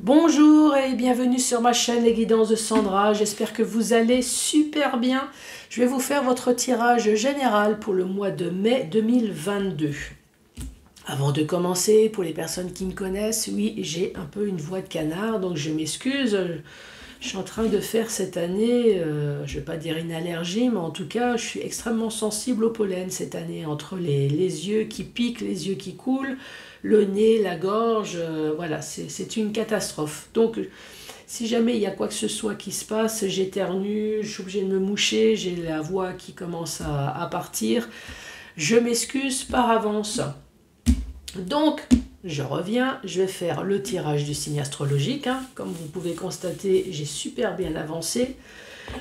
Bonjour et bienvenue sur ma chaîne Les Guidances de Sandra, j'espère que vous allez super bien. Je vais vous faire votre tirage général pour le mois de mai 2022. Avant de commencer, pour les personnes qui me connaissent, oui, j'ai un peu une voix de canard, donc je m'excuse. Je suis en train de faire cette année, je ne vais pas dire une allergie, mais en tout cas, je suis extrêmement sensible au pollen cette année, entre les yeux qui piquent, les yeux qui coulent, le nez, la gorge, voilà, c'est une catastrophe. Donc, si jamais il y a quoi que ce soit qui se passe, j'éternue, je suis obligée de me moucher, j'ai la voix qui commence à partir, je m'excuse par avance. Donc, je reviens, je vais faire le tirage du signe astrologique. Comme vous pouvez constater, j'ai super bien avancé.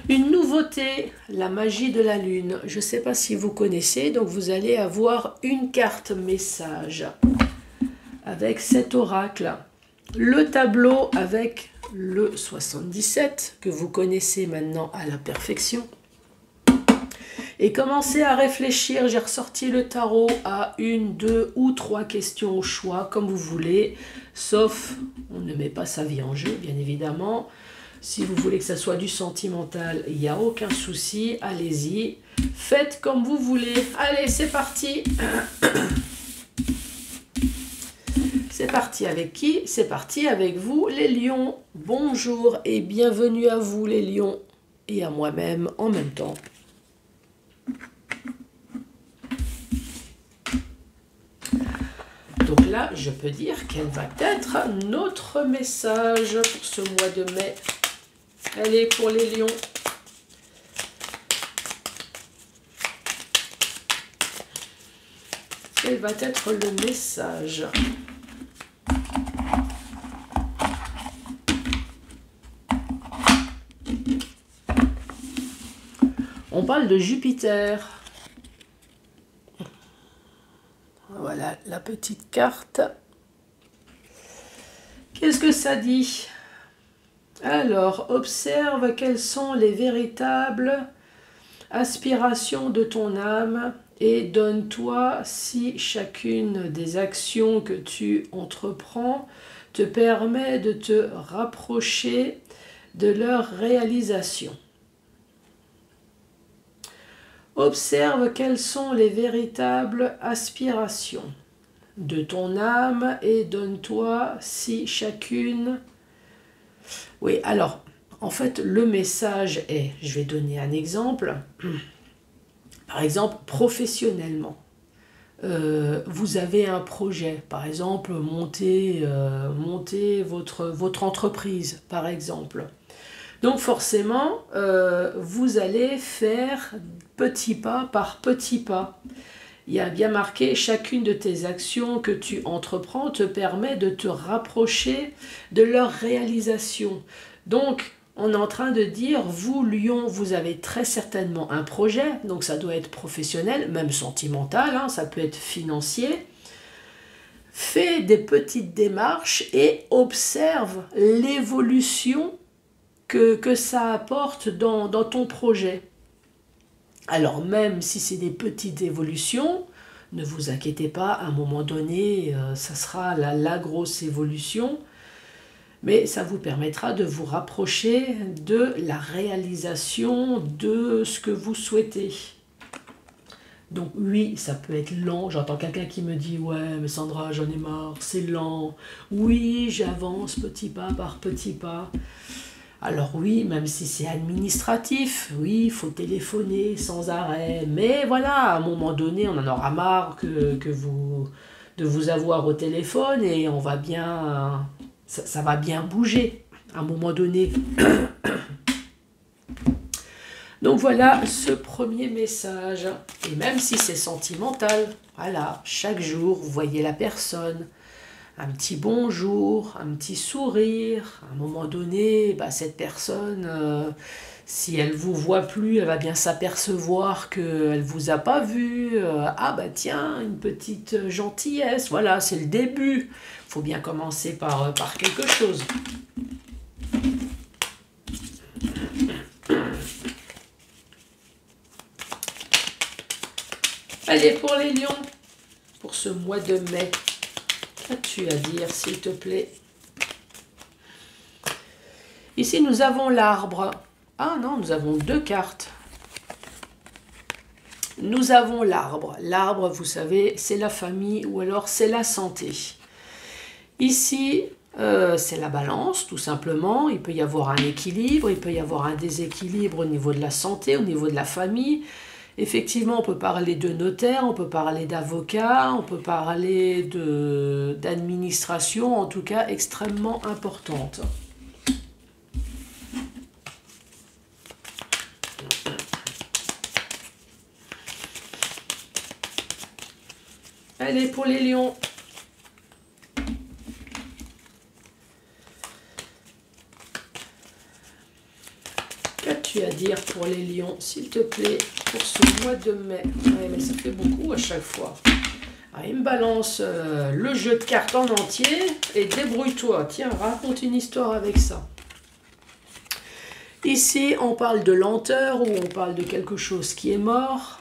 Une nouveauté, la magie de la lune. Je ne sais pas si vous connaissez, donc vous allez avoir une carte message avec cet oracle. Le tableau avec le 77, que vous connaissez maintenant à la perfection. Et commencez à réfléchir, j'ai ressorti le tarot à une, deux ou trois questions au choix, comme vous voulez, sauf, on ne met pas sa vie en jeu, bien évidemment. Si vous voulez que ça soit du sentimental, il n'y a aucun souci, allez-y, faites comme vous voulez. Allez, c'est parti. C'est parti avec qui? C'est parti avec vous, les lions. Bonjour et bienvenue à vous, les lions, et à moi-même en même temps. Donc là, je peux dire quel va être notre message pour ce mois de mai. Allez, pour les lions. Quel va être le message? On parle de Jupiter. Voilà la petite carte. Qu'est-ce que ça dit? Alors, observe quelles sont les véritables aspirations de ton âme et donne-toi si chacune des actions que tu entreprends te permet de te rapprocher de leur réalisation. Observe quelles sont les véritables aspirations de ton âme et donne-toi si chacune... Oui, alors, en fait, le message est, je vais donner un exemple, par exemple, professionnellement. Vous avez un projet, par exemple, monter votre entreprise, par exemple. Donc forcément, vous allez faire petit pas par petit pas. Il y a bien marqué, chacune de tes actions que tu entreprends te permet de te rapprocher de leur réalisation. Donc, on est en train de dire, vous, lion, vous avez très certainement un projet, donc ça doit être professionnel, même sentimental, ça peut être financier. Fais des petites démarches et observe l'évolution que ça apporte dans ton projet. Alors même si c'est des petites évolutions, ne vous inquiétez pas, à un moment donné, ça sera la grosse évolution, mais ça vous permettra de vous rapprocher de la réalisation de ce que vous souhaitez. Donc oui, ça peut être lent. J'entends quelqu'un qui me dit « Ouais, mais Sandra, j'en ai marre, c'est lent. » Oui, j'avance petit pas par petit pas. Alors oui, même si c'est administratif, oui, il faut téléphoner sans arrêt. Mais voilà, à un moment donné, on en aura marre de vous avoir au téléphone et on va bien, ça va bien bouger à un moment donné. Donc voilà ce premier message. Et même si c'est sentimental, voilà, chaque jour, vous voyez la personne. Un petit bonjour, un petit sourire. À un moment donné, cette personne, si elle ne vous voit plus, elle va bien s'apercevoir qu'elle ne vous a pas vu. Tiens, une petite gentillesse. Voilà, c'est le début. Il faut bien commencer par quelque chose. Allez, pour les lions, pour ce mois de mai. Qu'as-tu à dire, s'il te plaît? Ici, nous avons l'arbre. Ah non, nous avons deux cartes. Nous avons l'arbre. L'arbre, vous savez, c'est la famille ou alors c'est la santé. Ici, c'est la balance, tout simplement. Il peut y avoir un équilibre, il peut y avoir un déséquilibre au niveau de la santé, au niveau de la famille. Effectivement, on peut parler de notaire, on peut parler d'avocat, on peut parler d'administration, en tout cas extrêmement importante. Allez, pour les lions. Qu'as-tu à dire pour les lions, s'il te plaît, pour ce mois de mai? Ouais, mais ça fait beaucoup à chaque fois. Ah, il me balance le jeu de cartes en entier et débrouille-toi. Tiens, raconte une histoire avec ça. Ici, on parle de lenteur ou on parle de quelque chose qui est mort.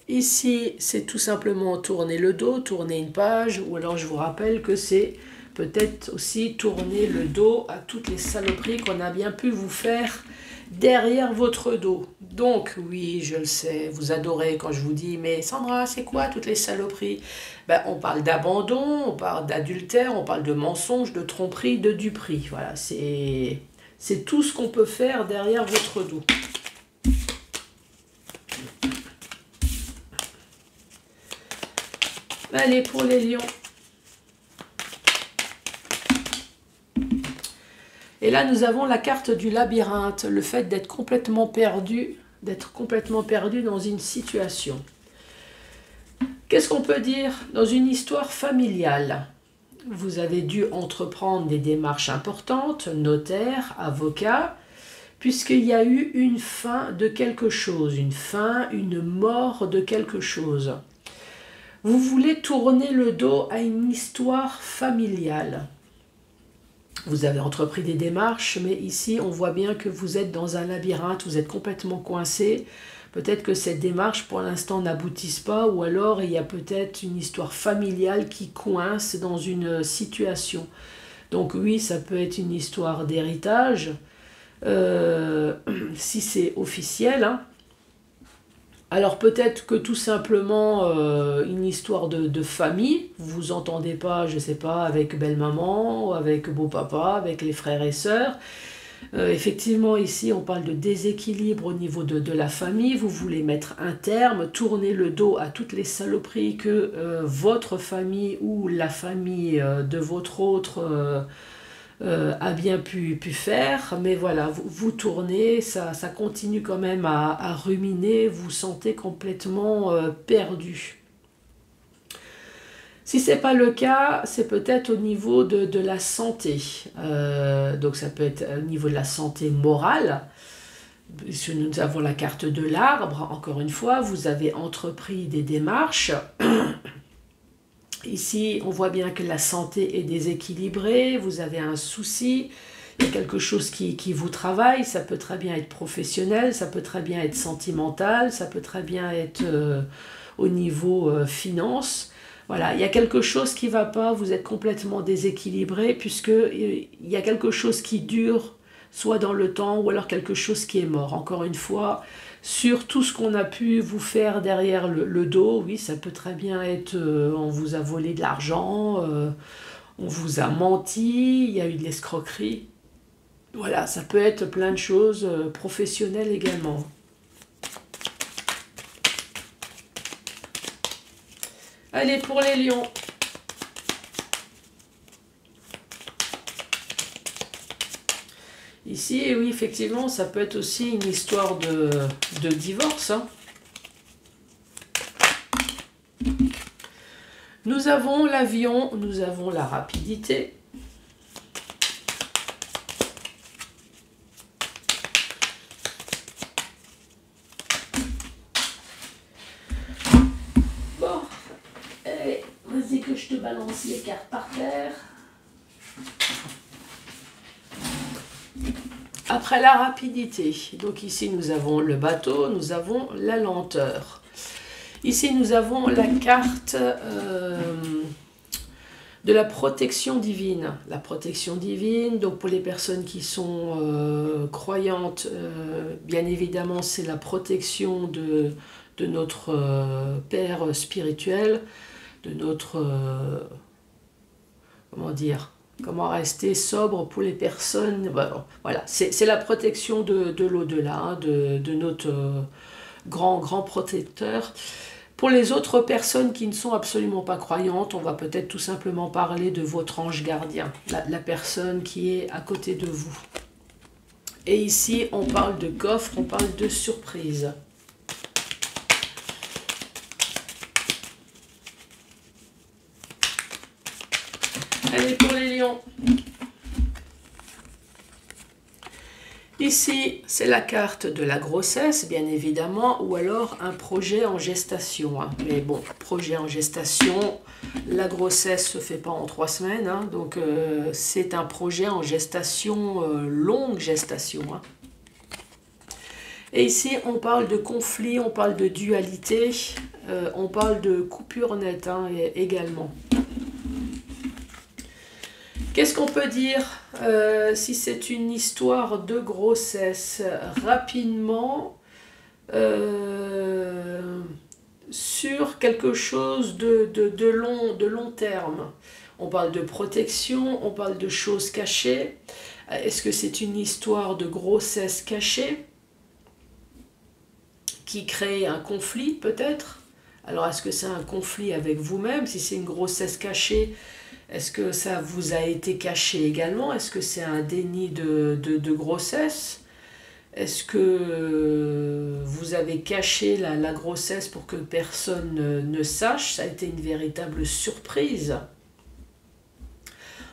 Ici, c'est tout simplement tourner le dos, tourner une page, ou alors je vous rappelle que c'est peut-être aussi tourner le dos à toutes les saloperies qu'on a bien pu vous faire derrière votre dos. Donc oui, je le sais, vous adorez quand je vous dis, mais Sandra, c'est quoi toutes les saloperies? Ben, on parle d'abandon, on parle d'adultère, on parle de mensonge, de tromperie, de duperie. Voilà, c'est tout ce qu'on peut faire derrière votre dos. Allez, pour les lions. Et là, nous avons la carte du labyrinthe, le fait d'être complètement perdu dans une situation. Qu'est-ce qu'on peut dire dans une histoire familiale? Vous avez dû entreprendre des démarches importantes, notaire, avocat, puisqu'il y a eu une fin de quelque chose, une mort de quelque chose. Vous voulez tourner le dos à une histoire familiale. Vous avez entrepris des démarches, mais ici, on voit bien que vous êtes dans un labyrinthe, vous êtes complètement coincé. Peut-être que cette démarche, pour l'instant, n'aboutisse pas, ou alors il y a peut-être une histoire familiale qui coince dans une situation. Donc oui, ça peut être une histoire d'héritage, si c'est officiel, hein. Alors peut-être que tout simplement une histoire de famille, vous vous entendez pas, je ne sais pas, avec belle-maman, avec beau-papa, avec les frères et sœurs. Effectivement ici on parle de déséquilibre au niveau de la famille, vous voulez mettre un terme, tourner le dos à toutes les saloperies que votre famille ou la famille de votre autre a bien pu faire, mais voilà, vous tournez, ça continue quand même à ruminer, vous sentez complètement perdu. Si ce n'est pas le cas, c'est peut-être au niveau de la santé. Donc ça peut être au niveau de la santé morale. Nous avons la carte de l'arbre, encore une fois, vous avez entrepris des démarches. Ici, on voit bien que la santé est déséquilibrée, vous avez un souci, il y a quelque chose qui vous travaille, ça peut très bien être professionnel, ça peut très bien être sentimental, ça peut très bien être au niveau finance. Voilà, il y a quelque chose qui ne va pas, vous êtes complètement déséquilibré puisqu'il y a quelque chose qui dure, soit dans le temps ou alors quelque chose qui est mort. Encore une fois, sur tout ce qu'on a pu vous faire derrière le dos, oui, ça peut très bien être, on vous a volé de l'argent, on vous a menti, il y a eu de l'escroquerie. Voilà, ça peut être plein de choses professionnelles également. Allez, pour les lions. Ici, oui, effectivement, ça peut être aussi une histoire de divorce. Hein. Nous avons l'avion, nous avons la rapidité. Bon, allez, vas-y que je te balance les cartes par terre. Après la rapidité, donc ici nous avons le bateau, nous avons la lenteur. Ici nous avons la carte de la protection divine. La protection divine, donc pour les personnes qui sont croyantes, bien évidemment, c'est la protection de notre Père spirituel, de notre... comment dire, comment rester sobre pour les personnes. Voilà, c'est la protection de l'au-delà, hein, de notre grand protecteur. Pour les autres personnes qui ne sont absolument pas croyantes, on va peut-être tout simplement parler de votre ange gardien, la personne qui est à côté de vous. Et ici, on parle de coffre, on parle de surprise. Allez, pour les lions. Ici, c'est la carte de la grossesse, bien évidemment, ou alors un projet en gestation. Hein. Mais bon, projet en gestation, la grossesse se fait pas en 3 semaines, hein, donc c'est un projet en gestation, longue gestation. Hein. Et ici, on parle de conflit, on parle de dualité, on parle de coupure nette hein, également. Qu'est-ce qu'on peut dire si c'est une histoire de grossesse rapidement sur quelque chose de long terme? On parle de protection, on parle de choses cachées. Est-ce que c'est une histoire de grossesse cachée qui crée un conflit peut-être? Alors est-ce que c'est un conflit avec vous-même? Si c'est une grossesse cachée, est-ce que ça vous a été caché également? Est-ce que c'est un déni de grossesse? Est-ce que vous avez caché la grossesse pour que personne ne sache? Ça a été une véritable surprise.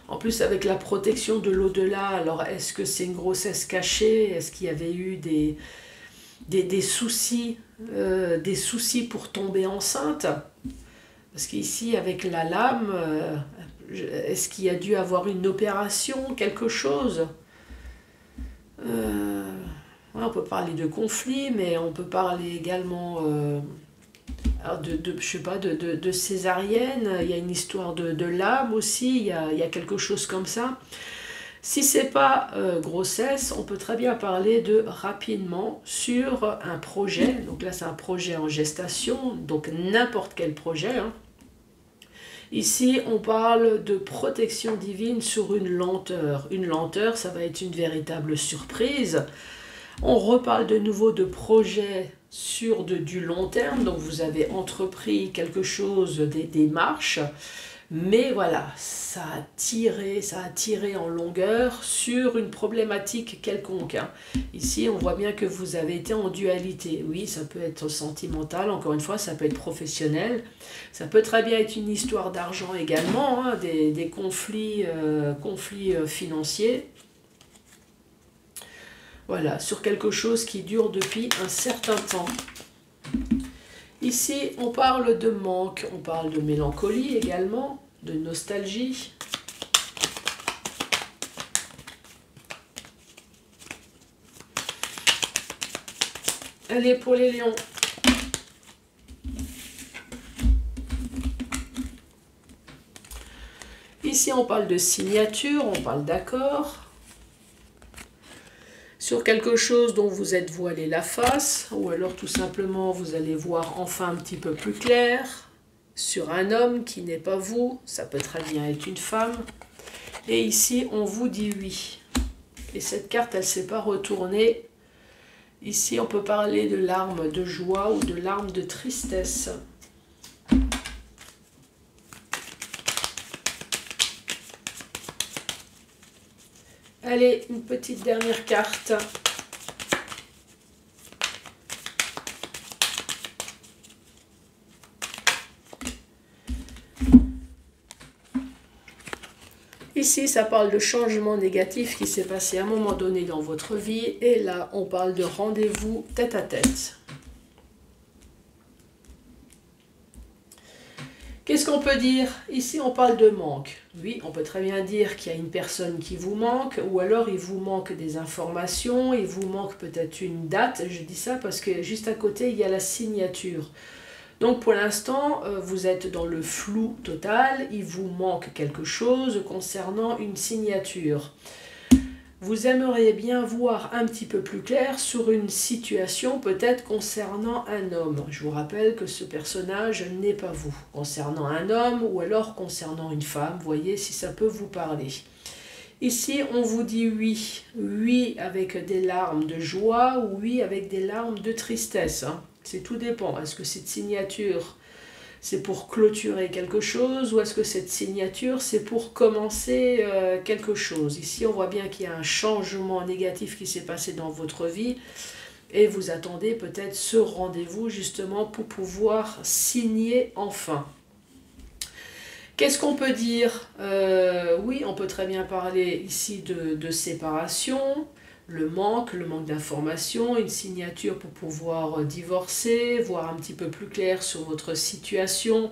En plus, avec la protection de l'au-delà, alors est-ce que c'est une grossesse cachée? Est-ce qu'il y avait eu des soucis pour tomber enceinte? Parce qu'ici, avec la lame... est-ce qu'il y a dû avoir une opération, quelque chose? On peut parler de conflit, mais on peut parler également je sais pas, de césarienne. Il y a une histoire de lame aussi, il y a quelque chose comme ça. Si c'est pas grossesse, on peut très bien parler de rapidement sur un projet. Donc là, c'est un projet en gestation, donc n'importe quel projet, hein. Ici, on parle de protection divine sur une lenteur. Une lenteur, ça va être une véritable surprise. On reparle de nouveau de projet sur du long terme. Donc, vous avez entrepris quelque chose, des démarches. Mais voilà, ça a tiré en longueur sur une problématique quelconque. Hein. Ici, on voit bien que vous avez été en dualité. Oui, ça peut être sentimental, encore une fois, ça peut être professionnel. Ça peut très bien être une histoire d'argent également, hein, des conflits financiers. Voilà, sur quelque chose qui dure depuis un certain temps. Ici, on parle de manque, on parle de mélancolie également, de nostalgie. Allez, pour les lions. Ici, on parle de signature, on parle d'accord. Sur quelque chose dont vous êtes voilé la face, ou alors tout simplement vous allez voir enfin un petit peu plus clair, sur un homme qui n'est pas vous, ça peut très bien être une femme, et ici on vous dit oui. Et cette carte elle ne s'est pas retournée, ici on peut parler de larmes de joie ou de larmes de tristesse. Allez, une petite dernière carte. Ici, ça parle de changement négatif qui s'est passé à un moment donné dans votre vie. Et là, on parle de rendez-vous tête à tête. Qu'est-ce qu'on peut dire? Ici, on parle de manque. Oui, on peut très bien dire qu'il y a une personne qui vous manque, ou alors il vous manque des informations, il vous manque peut-être une date. Je dis ça parce que juste à côté, il y a la signature. Donc pour l'instant, vous êtes dans le flou total, il vous manque quelque chose concernant une signature. Vous aimeriez bien voir un petit peu plus clair sur une situation peut-être concernant un homme. Je vous rappelle que ce personnage n'est pas vous. Concernant un homme ou alors concernant une femme, voyez si ça peut vous parler. Ici, on vous dit oui. Oui avec des larmes de joie ou oui avec des larmes de tristesse. C'est tout dépend. Est-ce que cette signature, c'est pour clôturer quelque chose ou est-ce que cette signature, c'est pour commencer quelque chose? Ici, on voit bien qu'il y a un changement négatif qui s'est passé dans votre vie et vous attendez peut-être ce rendez-vous justement pour pouvoir signer enfin. Qu'est-ce qu'on peut dire? Oui, on peut très bien parler ici de séparation, le manque d'informations, une signature pour pouvoir divorcer, voir un petit peu plus clair sur votre situation.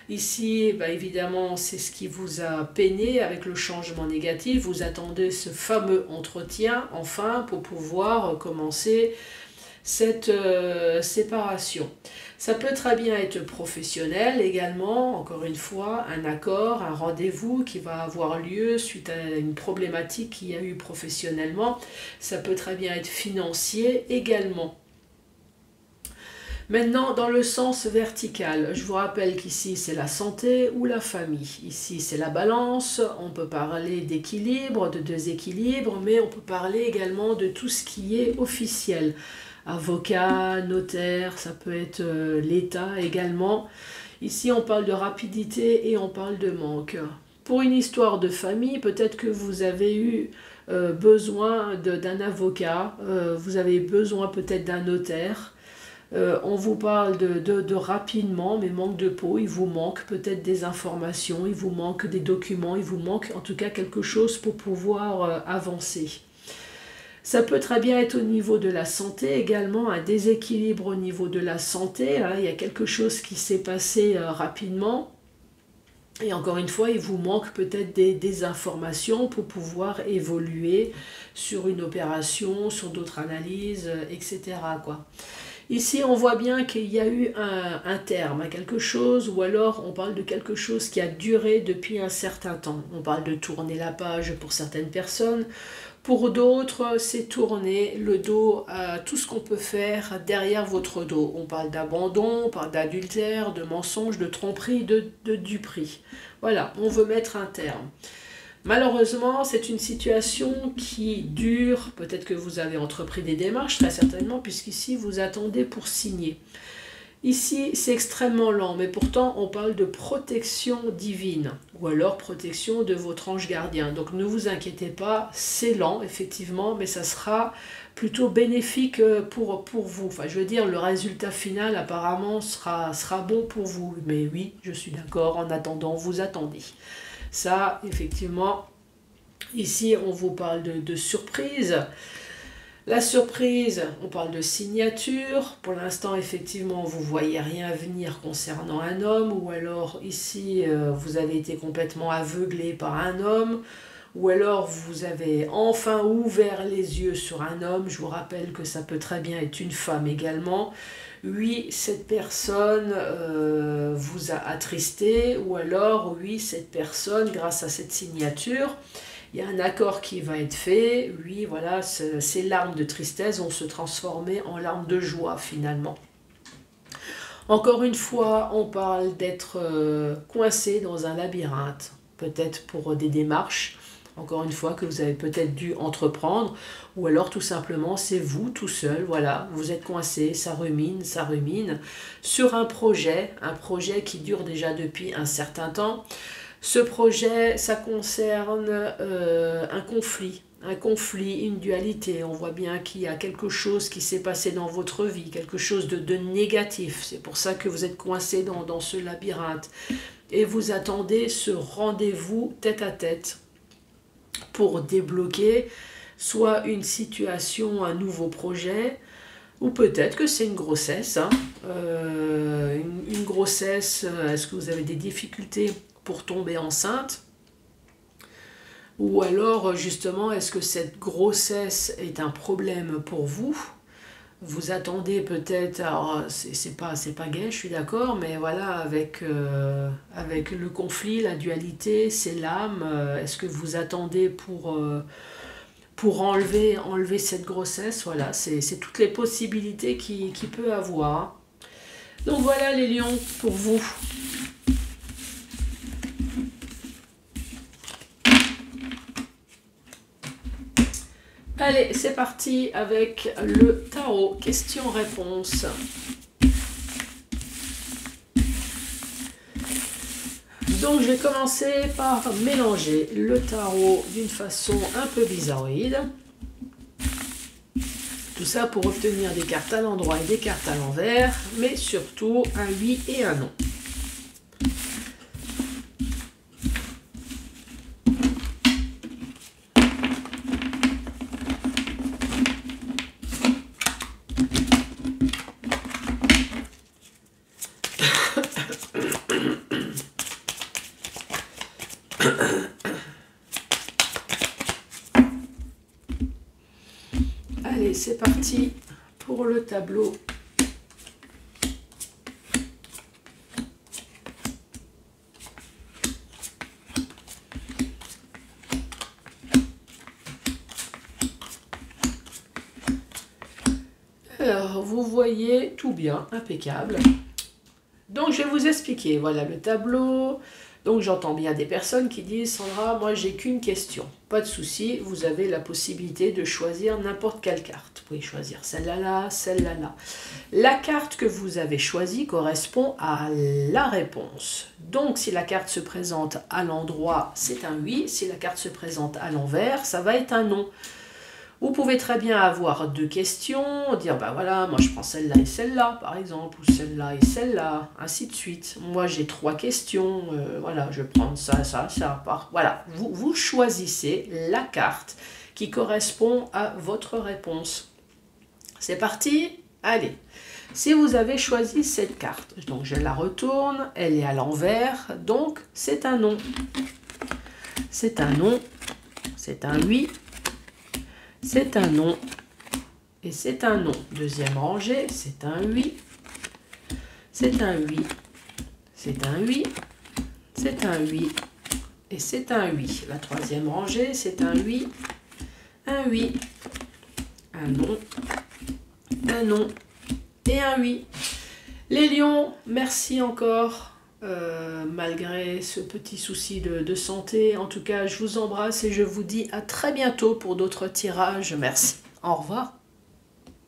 Ici, évidemment, c'est ce qui vous a peiné avec le changement négatif. Vous attendez ce fameux entretien, enfin, pour pouvoir commencer cette séparation. Ça peut très bien être professionnel également, encore une fois, un accord, un rendez-vous qui va avoir lieu suite à une problématique qu'il y a eu professionnellement. Ça peut très bien être financier également. Maintenant, dans le sens vertical, je vous rappelle qu'ici c'est la santé ou la famille. Ici c'est la balance, on peut parler d'équilibre, de déséquilibre, mais on peut parler également de tout ce qui est officiel. Avocat, notaire, ça peut être l'État également. Ici, on parle de rapidité et on parle de manque. Pour une histoire de famille, peut-être que vous avez eu besoin d'un avocat, vous avez besoin peut-être d'un notaire. On vous parle de rapidement, mais manque de peau, il vous manque peut-être des informations, il vous manque des documents, il vous manque en tout cas quelque chose pour pouvoir avancer. Ça peut très bien être au niveau de la santé également, un déséquilibre au niveau de la santé. Hein, il y a quelque chose qui s'est passé rapidement. Et encore une fois, il vous manque peut-être des informations pour pouvoir évoluer sur une opération, sur d'autres analyses, etc. quoi. Ici, on voit bien qu'il y a eu un terme à quelque chose, ou alors on parle de quelque chose qui a duré depuis un certain temps. On parle de tourner la page pour certaines personnes. Pour d'autres, c'est tourner le dos à tout ce qu'on peut faire derrière votre dos. On parle d'abandon, on parle d'adultère, de mensonge, de tromperie, de duperie. Voilà, on veut mettre un terme. Malheureusement, c'est une situation qui dure. Peut-être que vous avez entrepris des démarches, très certainement, puisqu'ici, vous attendez pour signer. Ici, c'est extrêmement lent, mais pourtant, on parle de protection divine, ou alors protection de votre ange gardien. Donc, ne vous inquiétez pas, c'est lent, effectivement, mais ça sera plutôt bénéfique pour vous. Enfin, je veux dire, le résultat final, apparemment, sera bon pour vous. Mais oui, je suis d'accord, en attendant, vous attendez. Ça, effectivement, ici, on vous parle de surprise. La surprise, on parle de signature. Pour l'instant, effectivement, vous ne voyez rien venir concernant un homme. Ou alors, ici, vous avez été complètement aveuglé par un homme. Ou alors, vous avez enfin ouvert les yeux sur un homme. Je vous rappelle que ça peut très bien être une femme également. Oui, cette personne vous a attristé. Ou alors, oui, cette personne, grâce à cette signature, il y a un accord qui va être fait, oui, voilà, ces larmes de tristesse vont se transformer en larmes de joie finalement. Encore une fois, on parle d'être coincé dans un labyrinthe, peut-être pour des démarches, encore une fois, que vous avez peut-être dû entreprendre, ou alors tout simplement, c'est vous tout seul, voilà, vous êtes coincé, ça rumine, sur un projet qui dure déjà depuis un certain temps. Ce projet, ça concerne un conflit, une dualité. On voit bien qu'il y a quelque chose qui s'est passé dans votre vie, quelque chose de négatif. C'est pour ça que vous êtes coincé dans ce labyrinthe. Et vous attendez ce rendez-vous tête à tête pour débloquer soit une situation, un nouveau projet, ou peut-être que c'est une grossesse. Une grossesse, est-ce que vous avez des difficultés pour tomber enceinte? Ou alors, justement, est-ce que cette grossesse est un problème pour vous? Vous attendez peut-être, alors c'est pas gai, je suis d'accord, mais voilà, avec le conflit, la dualité, c'est l'âme, est-ce que vous attendez pour enlever cette grossesse? Voilà, c'est toutes les possibilités qu'il peut avoir. Donc voilà les lions, pour vous. Allez, c'est parti avec le tarot. Question-réponse. Donc je vais commencer par mélanger le tarot d'une façon un peu bizarroïde. Tout ça pour obtenir des cartes à l'endroit et des cartes à l'envers, mais surtout un oui et un non. Allez, c'est parti pour le tableau. Alors, vous voyez tout bien, impeccable. Donc, je vais vous expliquer. Voilà le tableau. Donc, j'entends bien des personnes qui disent « Sandra, moi, j'ai qu'une question. » Pas de souci, vous avez la possibilité de choisir n'importe quelle carte. Vous pouvez choisir celle-là, là, celle-là, là. La carte que vous avez choisie correspond à la réponse. Donc, si la carte se présente à l'endroit, c'est un oui. Si la carte se présente à l'envers, ça va être un non. Vous pouvez très bien avoir deux questions, dire ben voilà, moi je prends celle-là et celle-là par exemple, ou celle-là et celle-là, ainsi de suite. Moi j'ai trois questions, voilà, je vais prendre ça, ça, ça. Voilà, vous choisissez la carte qui correspond à votre réponse. C'est parti? Allez, si vous avez choisi cette carte, donc je la retourne, elle est à l'envers, donc c'est un non. C'est un non, c'est un oui. C'est un non et c'est un non. Deuxième rangée, c'est un oui. C'est un oui. C'est un oui. C'est un oui. Et c'est un oui. La troisième rangée, c'est un oui. Un oui. Un non. Un non. Et un oui. Les lions, merci encore. Malgré ce petit souci de santé. En tout cas, je vous embrasse et je vous dis à très bientôt pour d'autres tirages. Merci. Au revoir.